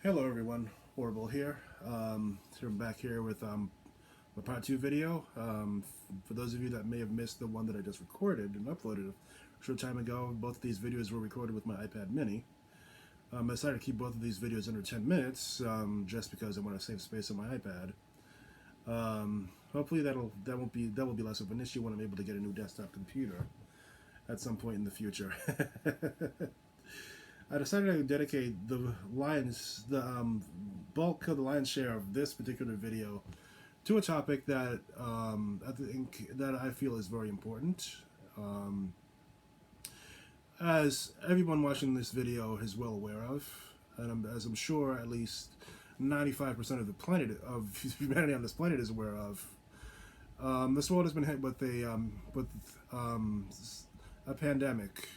Hello everyone, Horrible here. So I'm back here with my part 2 video. For those of you that may have missed the one that I just recorded and uploaded a short time ago, both of these videos were recorded with my iPad mini. I decided to keep both of these videos under 10 minutes just because I want to save space on my iPad. Hopefully that will be less of an issue when I'm able to get a new desktop computer at some point in the future. I decided to dedicate the bulk of the lion's share of this particular video to a topic that I feel is very important. As everyone watching this video is well aware of, and as I'm sure at least 95% of the planet of humanity on this planet is aware of, this world has been hit with a pandemic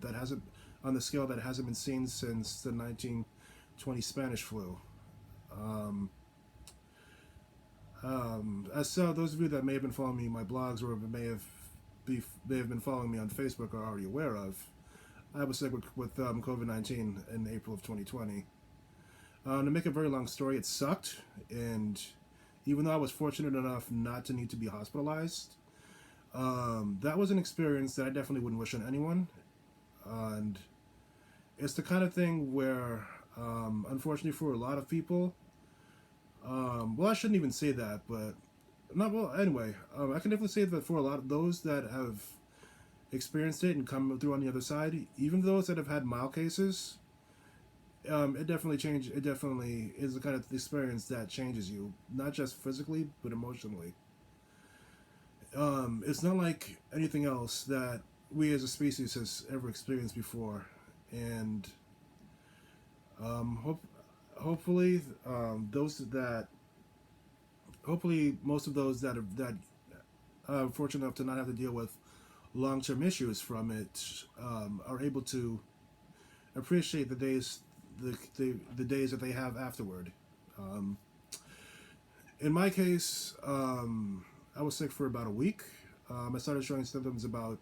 that hasn't on the scale that hasn't been seen since the 1920 Spanish flu. As so, those of you that may have been following me in my blogs or may have been following me on Facebook are already aware of, I was sick with COVID-19 in April of 2020. To make a very long story, it sucked, and even though I was fortunate enough not to need to be hospitalized, that was an experience that I definitely wouldn't wish on anyone. And it's the kind of thing where, unfortunately for a lot of people, well, I shouldn't even say that, but not well. Anyway, I can definitely say that for a lot of those that have experienced it and come through on the other side, even those that have had mild cases, it definitely changed. It definitely is the kind of experience that changes you, not just physically but emotionally. It's not like anything else that we as a species has ever experienced before, and hopefully most of those that are fortunate enough to not have to deal with long-term issues from it are able to appreciate the days that they have afterward. In my case, I was sick for about a week. I started showing symptoms about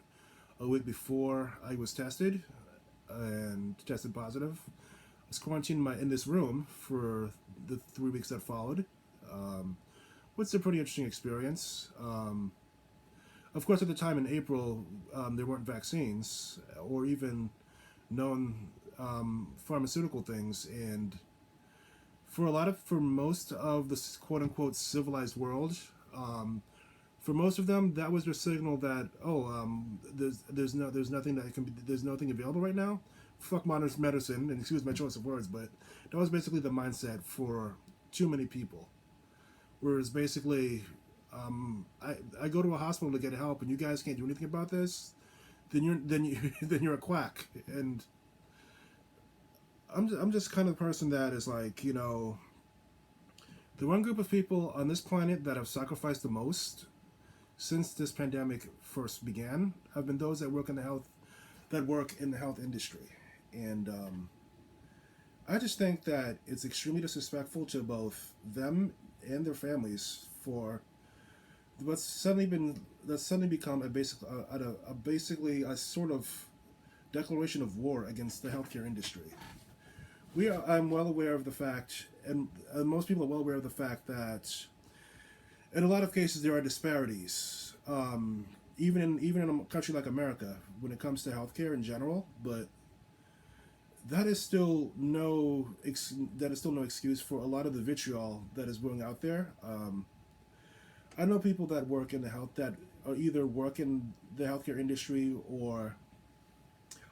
a week before I was tested and tested positive. I was quarantined in this room for the 3 weeks that followed, which is a pretty interesting experience. Of course, at the time in April, there weren't vaccines or even known pharmaceutical things, and for most of the quote unquote civilized world, for most of them, that was their signal that there's nothing available right now. Fuck modern medicine, and excuse my choice of words, but that was basically the mindset for too many people. Whereas basically, I go to a hospital to get help, and you guys can't do anything about this, then you're a quack. And I'm just kind of the person that is like, the one group of people on this planet that have sacrificed the most since this pandemic first began have been those that work in the health industry. And I just think that it's extremely disrespectful to both them and their families for that's suddenly become basically a sort of declaration of war against the healthcare industry. I'm well aware of the fact, and most people are well aware of the fact that in a lot of cases there are disparities, even in a country like America when it comes to healthcare in general. But that is still no excuse for a lot of the vitriol that is going out there. I know people that work in that either work in the healthcare industry or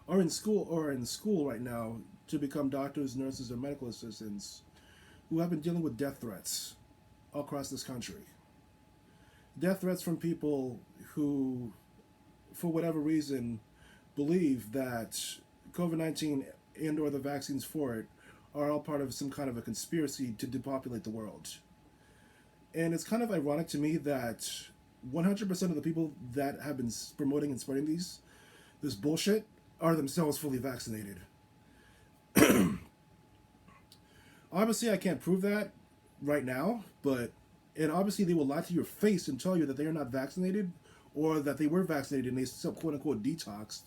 are in school right now to become doctors, nurses, or medical assistants who have been dealing with death threats across this country. Death threats from people who, for whatever reason, believe that COVID-19 and or the vaccines for it are all part of some kind of a conspiracy to depopulate the world. And it's kind of ironic to me that 100% of the people that have been promoting and spreading this bullshit are themselves fully vaccinated. Obviously, I can't prove that right now, and obviously they will lie to your face and tell you that they are not vaccinated or that they were vaccinated and they still quote unquote detoxed,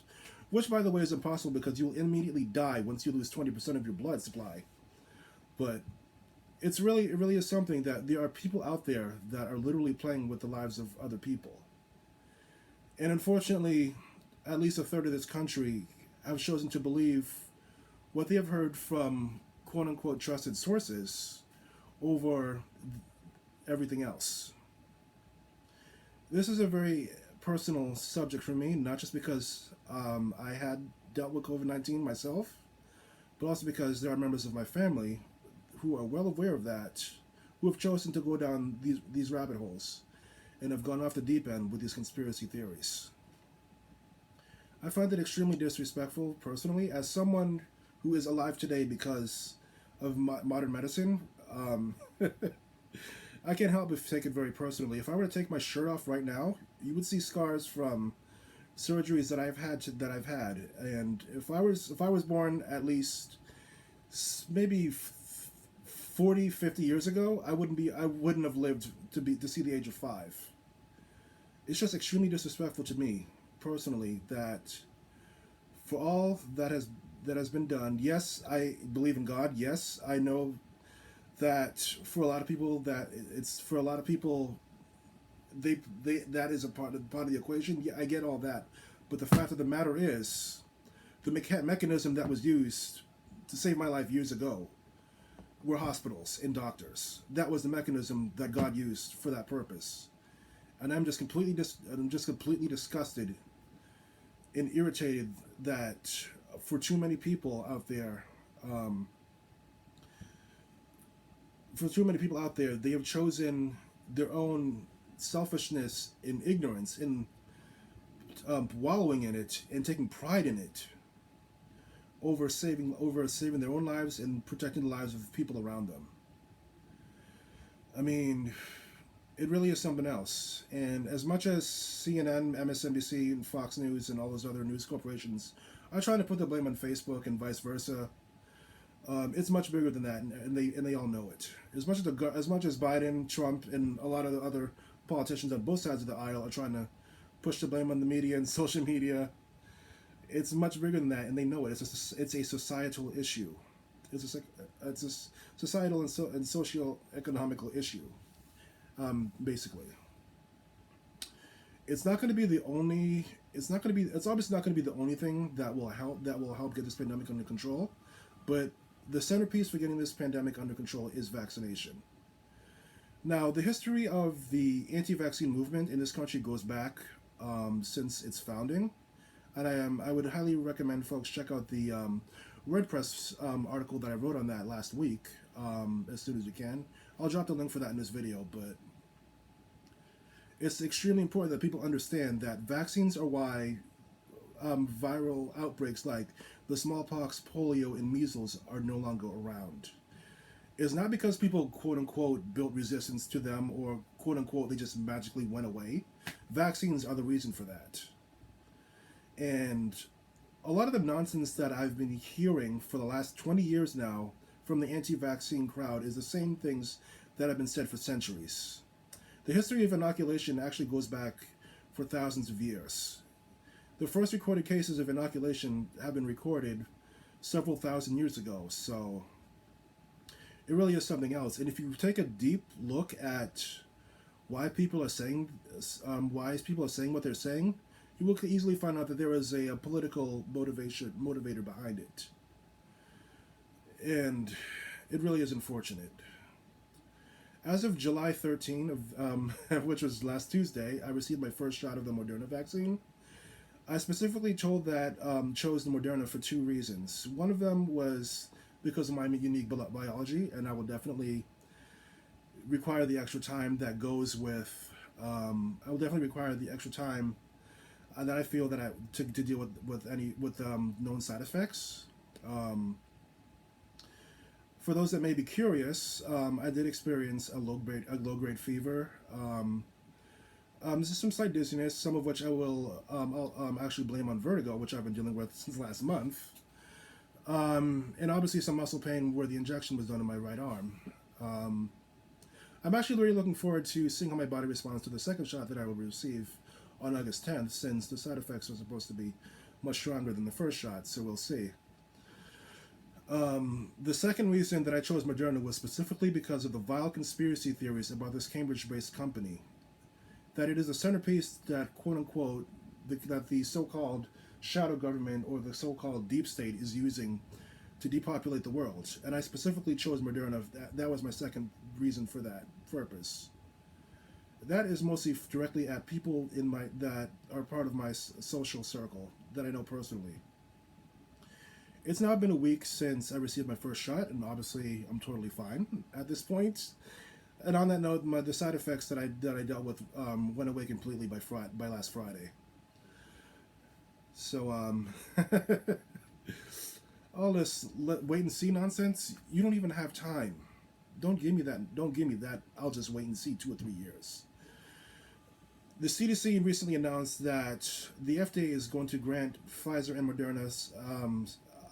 which by the way is impossible because you'll immediately die once you lose 20% of your blood supply. But it really is something that there are people out there that are literally playing with the lives of other people. And unfortunately, at least a third of this country have chosen to believe what they have heard from quote unquote trusted sources over everything else. This is a very personal subject for me, not just because I had dealt with COVID-19 myself, but also because there are members of my family who are well aware of that, who have chosen to go down these rabbit holes and have gone off the deep end with these conspiracy theories. I find it extremely disrespectful, personally, as someone who is alive today because of modern medicine. I can't help but take it very personally. If I were to take my shirt off right now, you would see scars from surgeries that I've had. And if I was born at least maybe 40, 50 years ago, I wouldn't have lived to see the age of 5. It's just extremely disrespectful to me personally that for all that has been done. Yes, I believe in God. Yes, I know that for a lot of people they that is a part of the equation. Yeah, I get all that, but the fact of the matter is, the mechanism that was used to save my life years ago were hospitals and doctors. That was the mechanism that God used for that purpose, and I'm just completely disgusted and irritated that for too many people out there. They have chosen their own selfishness and ignorance and wallowing in it and taking pride in it over saving their own lives and protecting the lives of people around them. I mean, it really is something else. And as much as CNN, MSNBC, and Fox News and all those other news corporations are trying to put the blame on Facebook and vice versa, it's much bigger than that, and they all know it. As much as Biden, Trump, and a lot of the other politicians on both sides of the aisle are trying to push the blame on the media and social media, it's much bigger than that, and they know it. It's a societal issue. It's a societal and socio-economical issue, basically. It's not going to be the only. It's obviously not going to be the only thing that will help get this pandemic under control, but the centerpiece for getting this pandemic under control is vaccination. Now, the history of the anti-vaccine movement in this country goes back since its founding, and I would highly recommend folks check out the Red Press article that I wrote on that last week as soon as you can. I'll drop the link for that in this video, but it's extremely important that people understand that vaccines are why viral outbreaks like the smallpox, polio, and measles are no longer around. It's not because people quote unquote built resistance to them or quote unquote they just magically went away. Vaccines are the reason for that. And a lot of the nonsense that I've been hearing for the last 20 years now from the anti-vaccine crowd is the same things that have been said for centuries. The history of inoculation actually goes back for thousands of years. The first recorded cases of inoculation have been recorded several thousand years ago, so it really is something else. And if you take a deep look at why people are saying what they're saying, you will easily find out that there is a political motivator behind it. And it really is unfortunate. As of July 13, which was last Tuesday, I received my first shot of the Moderna vaccine. I specifically chose the Moderna for 2 reasons. One of them was because of my unique biology, and I will definitely require the extra time that goes with. I will definitely require the extra time that I feel that to deal with known side effects. For those that may be curious, I did experience a low grade fever. Just some slight dizziness, some of which I'll actually blame on vertigo, which I've been dealing with since last month. And obviously some muscle pain where the injection was done in my right arm. I'm actually really looking forward to seeing how my body responds to the second shot that I will receive on August 10th, since the side effects are supposed to be much stronger than the first shot, so we'll see. The second reason that I chose Moderna was specifically because of the vile conspiracy theories about this Cambridge-based company. That it is a centerpiece that, quote unquote, that the so-called shadow government or the so-called deep state is using to depopulate the world. And I specifically chose Moderna. That was my second reason for that purpose. That is mostly directly at people in my that are part of my social circle that I know personally. It's now been a week since I received my first shot, and obviously I'm totally fine at this point. And on that note, the side effects that I dealt with went away completely by last Friday. So all this wait and see nonsense, you don't even have time. Don't give me that. Don't give me that. I'll just wait and see 2 or 3 years. The CDC recently announced that the FDA is going to grant Pfizer and Moderna's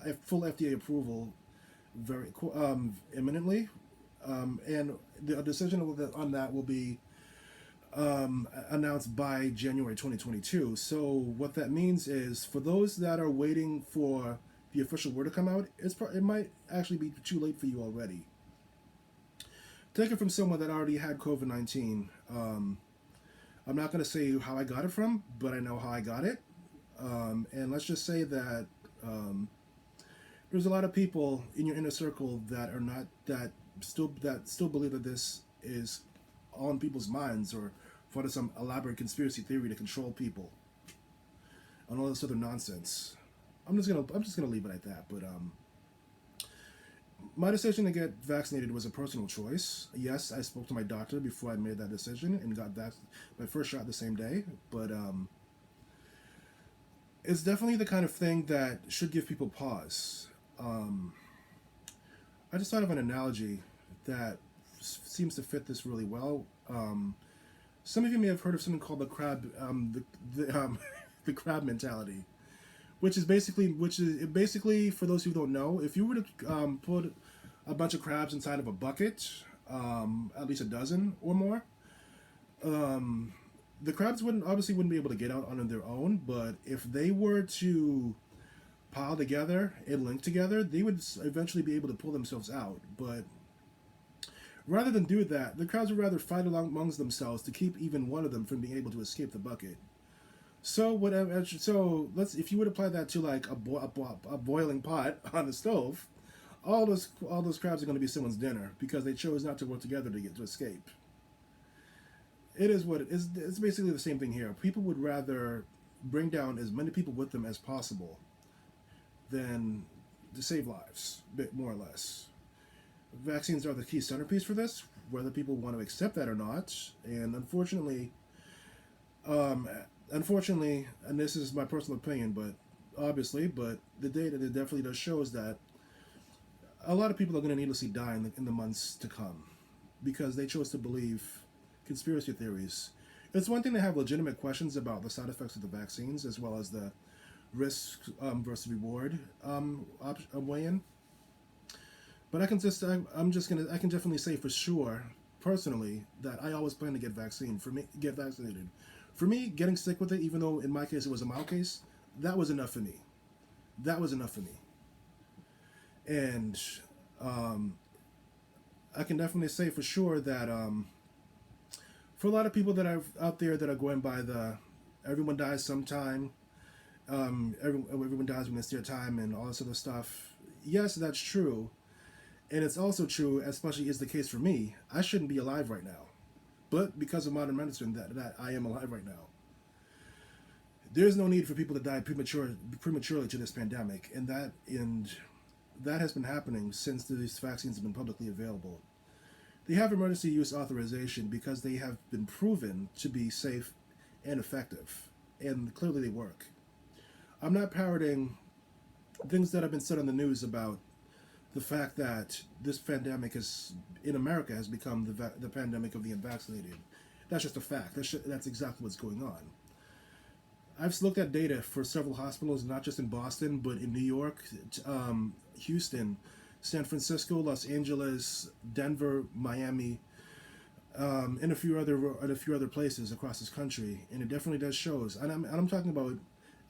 a full FDA approval very imminently, and the decision on that will be announced by January 2022. So what that means is, for those that are waiting for the official word to come out, it might actually be too late for you already. Take it from someone that already had COVID-19. I'm not going to say how I got it from, but I know how I got it. And let's just say that there's a lot of people in your inner circle that are not that still believe that this is on people's minds, or for some elaborate conspiracy theory to control people and all this other nonsense. I'm just gonna leave it at that. But my decision to get vaccinated was a personal choice. Yes, I spoke to my doctor before I made that decision and got my first shot the same day. But it's definitely the kind of thing that should give people pause. I just thought of an analogy that seems to fit this really well. Some of you may have heard of something called the crab, the crab mentality, which is basically for those who don't know, if you were to put a bunch of crabs inside of a bucket, at least a dozen or more, the crabs wouldn't be able to get out on their own. But if they were to pile together and link together, they would eventually be able to pull themselves out. But rather than do that, the crabs would rather fight amongst themselves to keep even one of them from being able to escape the bucket. So whatever. So if you would apply that to like a boiling pot on the stove, all those crabs are going to be someone's dinner because they chose not to work together to escape. It is what it is. It's basically the same thing here. People would rather bring down as many people with them as possible than to save lives, bit more or less. Vaccines are the key centerpiece for this, whether people want to accept that or not. And unfortunately, and this is my personal opinion, but the data that definitely does shows that a lot of people are going to needlessly die in the months to come because they chose to believe conspiracy theories. It's one thing to have legitimate questions about the side effects of the vaccines, as well as the risk versus reward weigh-in. But I can definitely say for sure, personally, that I always plan to get vaccinated. For me, getting sick with it, even though in my case it was a mild case, that was enough for me. And I can definitely say for sure that for a lot of people that are out there that are going by the everyone dies sometime, everyone dies when it's their time and all this other stuff. Yes, that's true. And it's also true, especially is the case for me, I shouldn't be alive right now. But because of modern medicine, that I am alive right now. There's no need for people to die prematurely to this pandemic, and that has been happening since these vaccines have been publicly available. They have emergency use authorization because they have been proven to be safe and effective, and clearly they work. I'm not parroting things that have been said on the news about the fact that this pandemic in America has become the pandemic of the unvaccinated. That's just a fact. That's exactly what's going on. I've looked at data for several hospitals, not just in Boston, but in New York, Houston, San Francisco, Los Angeles, Denver, Miami, and a few other places across this country, and it definitely does shows. And I'm talking about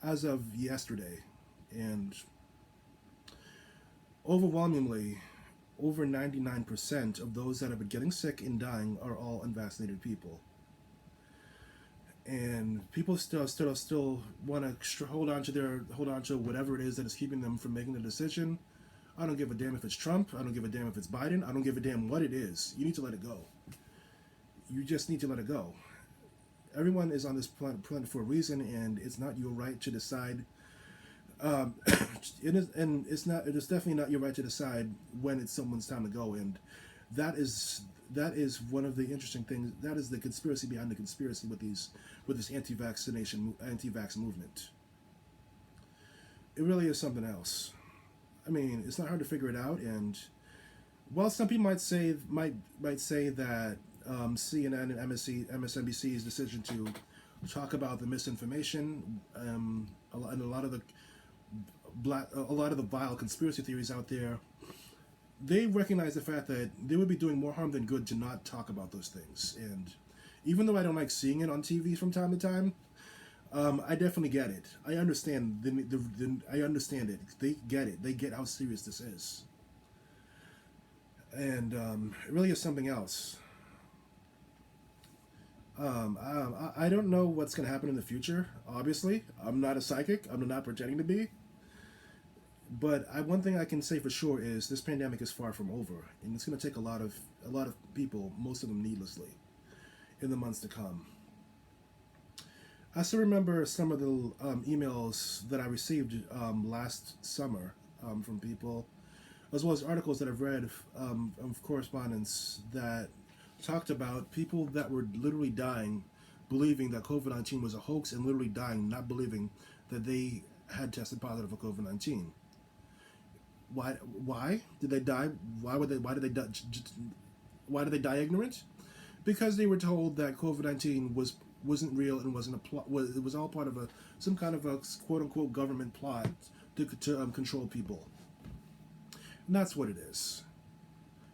as of yesterday, and Overwhelmingly, over 99% of those that have been getting sick and dying are all unvaccinated people. And people still want to hold on to whatever it is that is keeping them from making the decision. I don't give a damn if it's Trump. I don't give a damn if it's Biden. I don't give a damn what it is. You need to let it go. You just need to let it go. Everyone is on this planet for a reason, and it's not your right to decide. It is, and it's not. It is definitely not your right to decide when it's someone's time to go. And that is one of the interesting things. That is the conspiracy behind the conspiracy with this anti-vax movement. It really is something else. I mean, it's not hard to figure it out. And while some people might say that CNN and MSNBC's decision to talk about the misinformation and a lot of the vile conspiracy theories out there, they recognize the fact that they would be doing more harm than good to not talk about those things. And even though I don't like seeing it on TV from time to time, I definitely get it. I understand. I understand it. They get it. They get how serious this is. And it really is something else. I don't know what's going to happen in the future. Obviously, I'm not a psychic. I'm not pretending to be. But one thing I can say for sure is this pandemic is far from over, and it's going to take a lot of people, most of them needlessly, in the months to come. I still remember some of the emails that I received last summer from people, as well as articles that I've read of correspondence that talked about people that were literally dying, believing that COVID-19 was a hoax, and literally dying, not believing that they had tested positive for COVID-19. Why did they die? Why did they die? Why did they die ignorant? Because they were told that COVID-19 wasn't real and wasn't a plot. It was all part of some kind of a quote unquote government plot to control people. And that's what it is.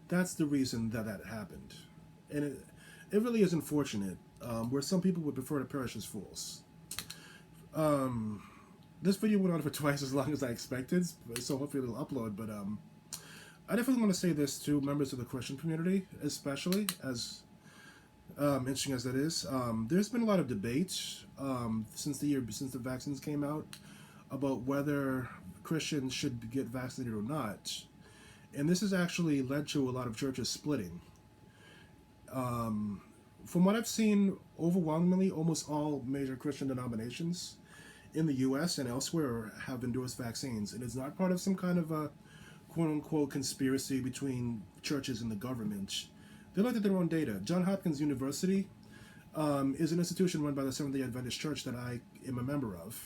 That's the reason that happened, and it really is unfortunate. Where some people would prefer to perish as fools. This video went on for twice as long as I expected, so hopefully it'll upload. But I definitely want to say this to members of the Christian community, especially, as interesting as that is. There's been a lot of debate since the vaccines came out about whether Christians should get vaccinated or not, and this has actually led to a lot of churches splitting. From what I've seen, overwhelmingly, almost all major Christian denominations in the U.S. and elsewhere have endorsed vaccines, and it's not part of some kind of a quote-unquote conspiracy between churches and the government. They looked at their own data. Johns Hopkins University is an institution run by the Seventh-day Adventist Church that I am a member of.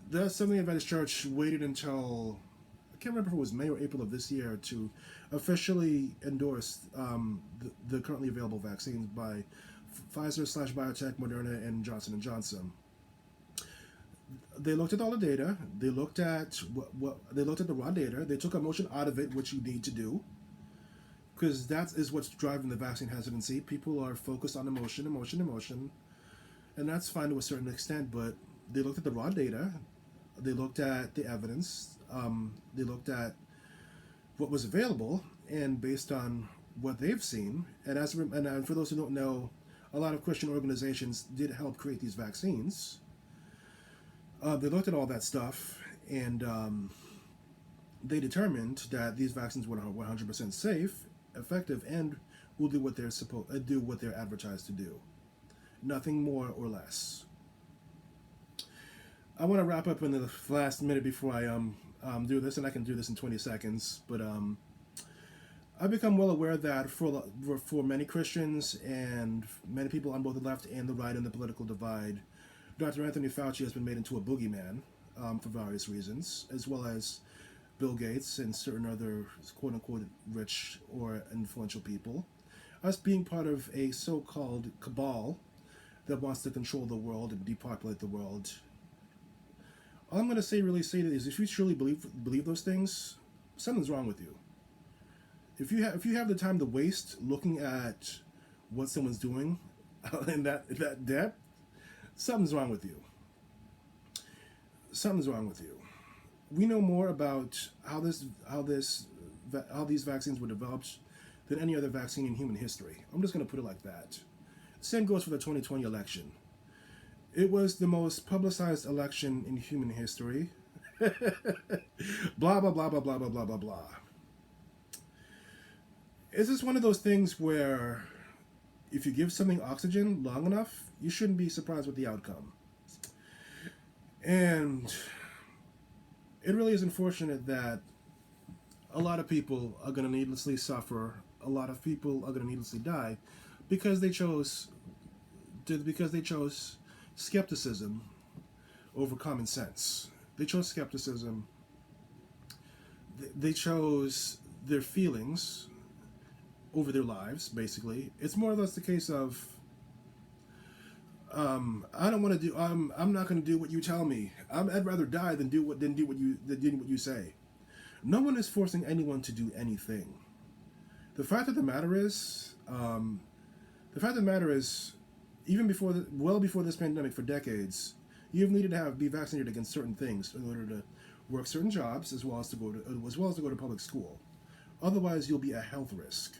The Seventh-day Adventist Church waited until, I can't remember if it was May or April of this year, to officially endorse the currently available vaccines by Pfizer/Biotech, Moderna, and Johnson & Johnson. They looked at all the data. They looked at they looked at the raw data. They took emotion out of it, which you need to do, because that is what's driving the vaccine hesitancy. People are focused on emotion, and that's fine to a certain extent. But they looked at the raw data. They looked at the evidence. They looked at what was available, and based on what they've seen, and for those who don't know, a lot of Christian organizations did help create these vaccines. They looked at all that stuff, and they determined that these vaccines were 100% safe, effective, and will do what they're advertised to do. Nothing more or less. I want to wrap up in the last minute before I do this, and I can do this in 20 seconds. But I've become well aware that for many Christians and many people on both the left and the right in the political divide, Dr. Anthony Fauci has been made into a boogeyman for various reasons, as well as Bill Gates and certain other quote-unquote rich or influential people, us being part of a so-called cabal that wants to control the world and depopulate the world. All I'm going to say is, if you truly believe those things, something's wrong with you. If you have the time to waste looking at what someone's doing in that depth, something's wrong with you. Something's wrong with you. we know more about how these vaccines were developed than any other vaccine in human history. I'm just going to put it like that. Same goes for the 2020 election. It was the most publicized election in human history. Blah blah blah blah blah blah blah blah blah. Is this one of those things where if you give something oxygen long enough, you shouldn't be surprised with the outcome? And it really is unfortunate that a lot of people are going to needlessly suffer. A lot of people are going to needlessly die because they chose skepticism over common sense. They chose skepticism. They chose their feelings over their lives. Basically, it's more or less the case of I don't want to do. I'm not going to do what you tell me. I'd rather die than do what you say. No one is forcing anyone to do anything. The fact of the matter is, even well before this pandemic, for decades, you've needed to be vaccinated against certain things in order to work certain jobs, as well as to go to public school. Otherwise, you'll be a health risk.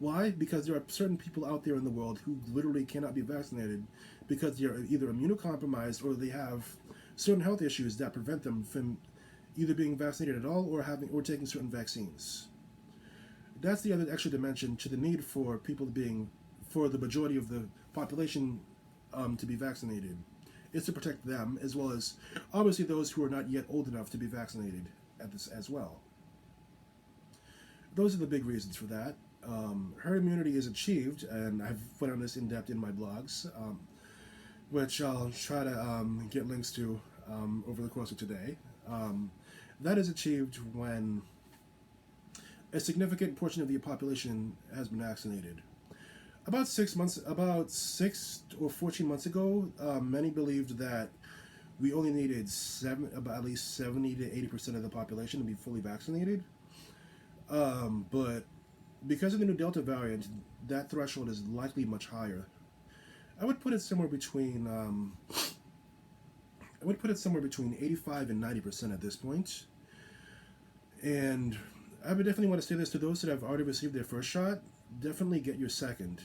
Why? Because there are certain people out there in the world who literally cannot be vaccinated because they're either immunocompromised or they have certain health issues that prevent them from either being vaccinated at all or taking certain vaccines. That's the other extra dimension to the need for for the majority of the population to be vaccinated, is to protect them, as well as obviously those who are not yet old enough to be vaccinated at this as well. Those are the big reasons for that. Herd immunity is achieved, and I've put on this in depth in my blogs, which I'll try to get links to over the course of today. That is achieved when a significant portion of the population has been vaccinated. About 6 or 14 months ago, many believed that we only needed about at least 70 to 80% of the population to be fully vaccinated. But because of the new Delta variant, that threshold is likely much higher. I would put it somewhere between 85 and 90% at this point. And I would definitely want to say this to those that have already received their first shot: definitely get your second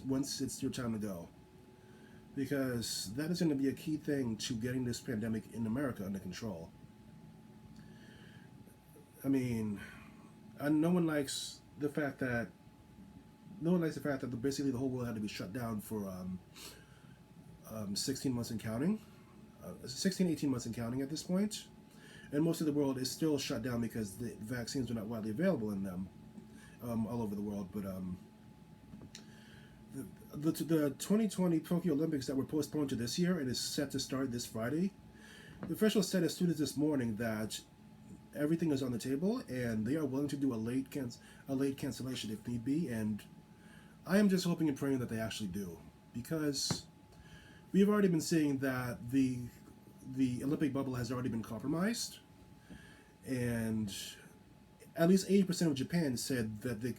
once it's your time to go, because that is going to be a key thing to getting this pandemic in America under control. I mean, no one likes the fact that basically the whole world had to be shut down for 16 months and counting, 18 months and counting at this point. And most of the world is still shut down because the vaccines are not widely available in them all over the world. But the 2020 Tokyo Olympics that were postponed to this year and is set to start this Friday, the officials said as soon as this morning that everything is on the table and they are willing to do a late cancellation if need be. And I am just hoping and praying that they actually do, because we've already been seeing that the Olympic bubble has already been compromised, and at least 80% of Japan said that the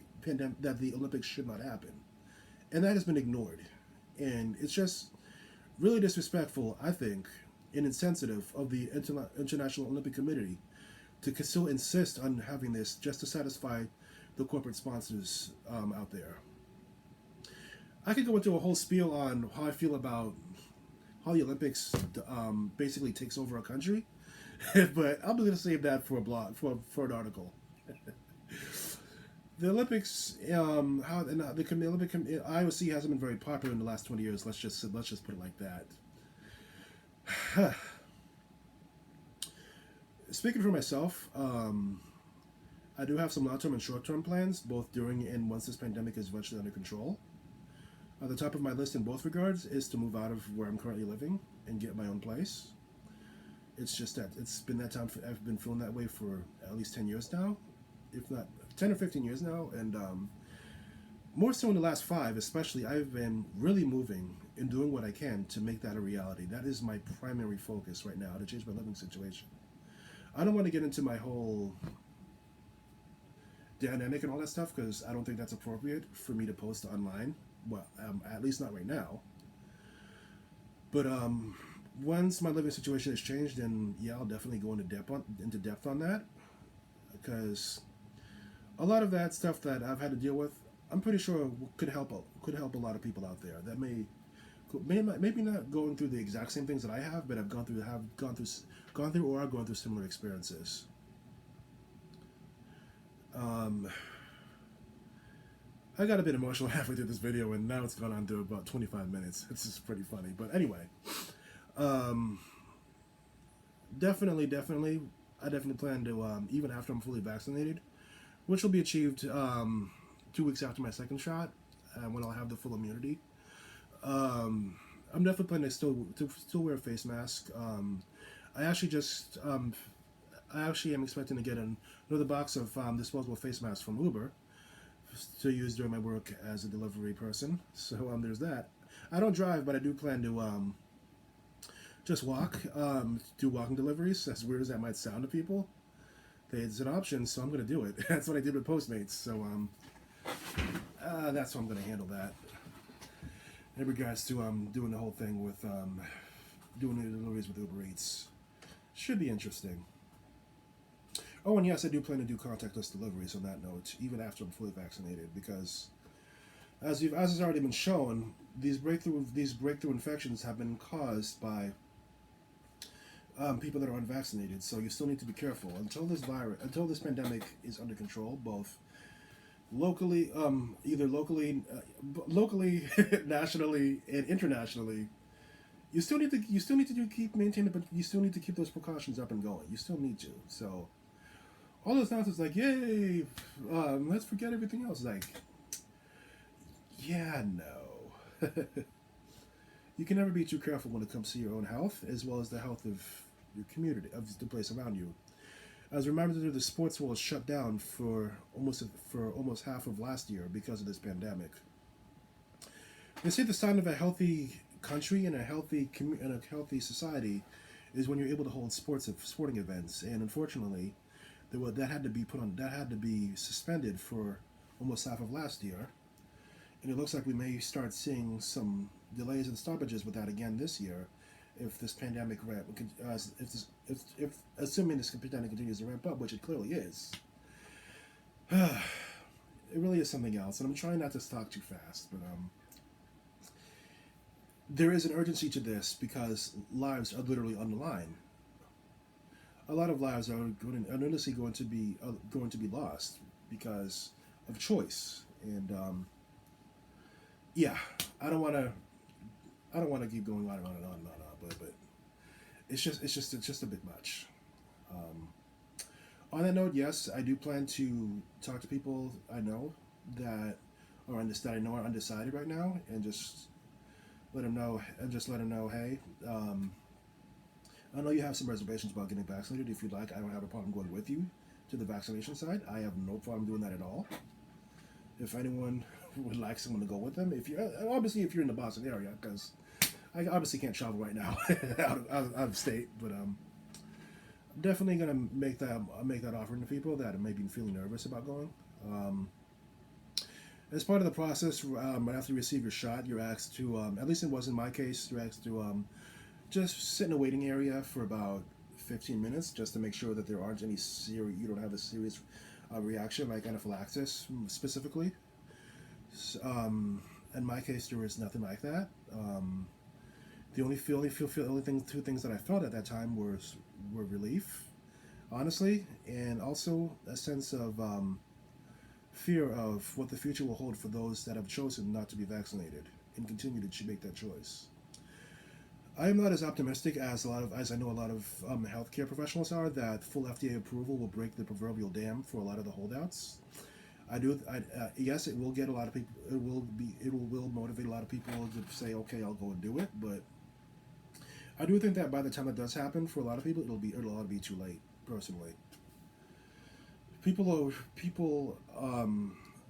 Olympics should not happen, and that has been ignored. And it's just really disrespectful, I think, and insensitive of the International Olympic Committee to still insist on having this just to satisfy the corporate sponsors out there. I could go into a whole spiel on how I feel about how the Olympics basically takes over a country, but I'm going to save that for a blog, for an article. The Olympics, IOC hasn't been very popular in the last 20 years. Let's just put it like that. Speaking for myself, I do have some long-term and short-term plans, both during and once this pandemic is eventually under control. The top of my list in both regards is to move out of where I'm currently living and get my own place. It's just that it's been that time. I've been feeling that way for at least 10 years now, if not 10 or 15 years now, and more so in the last 5, especially. I've been really moving and doing what I can to make that a reality. That is my primary focus right now, to change my living situation. I don't want to get into my whole dynamic and all that stuff, because I don't think that's appropriate for me to post online. Well, at least not right now. But once my living situation has changed, then yeah, I'll definitely go into depth on that, because a lot of that stuff that I've had to deal with, I'm pretty sure could help a lot of people out there that maybe not going through the exact same things that I have, but have gone through or are going through similar experiences. Um, I got a bit emotional halfway through this video, and now it's gone on to about 25 minutes. It's just pretty funny, but anyway, um, definitely, I definitely plan to even after I'm fully vaccinated, which will be achieved 2 weeks after my second shot, when I'll have the full immunity. Um, I'm definitely planning to still wear a face mask. I actually just I actually am expecting to get another box of disposable face masks from Uber to use during my work as a delivery person. So there's that. I don't drive, but I do plan to just walk, do walking deliveries. As weird as that might sound to people, it's an option, so I'm going to do it. That's what I did with Postmates. So that's how I'm going to handle that. In regards to doing the whole thing with doing the deliveries with Uber Eats, should be interesting. Oh, and yes, I do plan to do contactless deliveries on that note, even after I'm fully vaccinated, because as has already been shown, these breakthrough infections have been caused by people that are unvaccinated. So you still need to be careful until this pandemic is under control, both locally, locally, nationally, and internationally. You still need to keep maintaining, but you still need to keep those precautions up and going. You still need to. So all those nonsense like, yay, let's forget everything else. Like, yeah, no. You can never be too careful when it comes to your own health, as well as the health of your community, of the place around you. As a reminder, the sports world shut down for almost half of last year because of this pandemic. They say the sign of a healthy country and a healthy society is when you're able to hold sporting events, and unfortunately, that had to be suspended for almost half of last year, and it looks like we may start seeing some delays and stoppages with that again this year, if this pandemic if assuming this pandemic continues to ramp up, which it clearly is. It really is something else, and I'm trying not to talk too fast, but there is an urgency to this because lives are literally on the line. A lot of lives are honestly going to be lost because of choice, and yeah, I don't want to keep going on and on and on and on, but it's just a bit much. On that note, yes, I do plan to talk to people I know that are undecided right now, and just let them know, hey, I know you have some reservations about getting vaccinated. If you'd like, I don't have a problem going with you to the vaccination site. I have no problem doing that at all. If anyone would like someone to go with them, if you're in the Boston area, because I obviously can't travel right now out of state, but I'm definitely gonna make that offering to people that may be feeling nervous about going. As part of the process, right after you receive your shot, you're asked to, at least it was in my case, you're asked to just sit in a waiting area for about 15 minutes, just to make sure that there aren't you don't have a serious reaction like anaphylaxis specifically. In my case, there was nothing like that. The only two things that I felt at that time were relief, honestly, and also a sense of fear of what the future will hold for those that have chosen not to be vaccinated and continue to make that choice. I am not as optimistic as I know a lot of healthcare professionals are, that full FDA approval will break the proverbial dam for a lot of the holdouts. Yes, it will get a lot of people. It will motivate a lot of people to say, okay, I'll go and do it. But I do think that by the time it does happen, for a lot of people, it'll be too late. Personally, people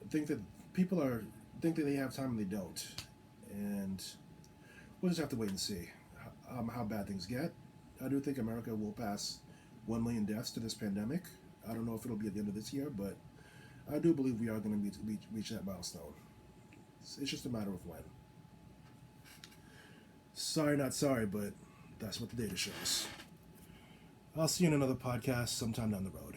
think that they have time and they don't, and we'll just have to wait and see how bad things get. I do think America will pass 1 million deaths to this pandemic. I don't know if it'll be at the end of this year, but I do believe we are going to reach that milestone. It's just a matter of when. Sorry, not sorry, but That's what the data shows. I'll see you in another podcast sometime down the road.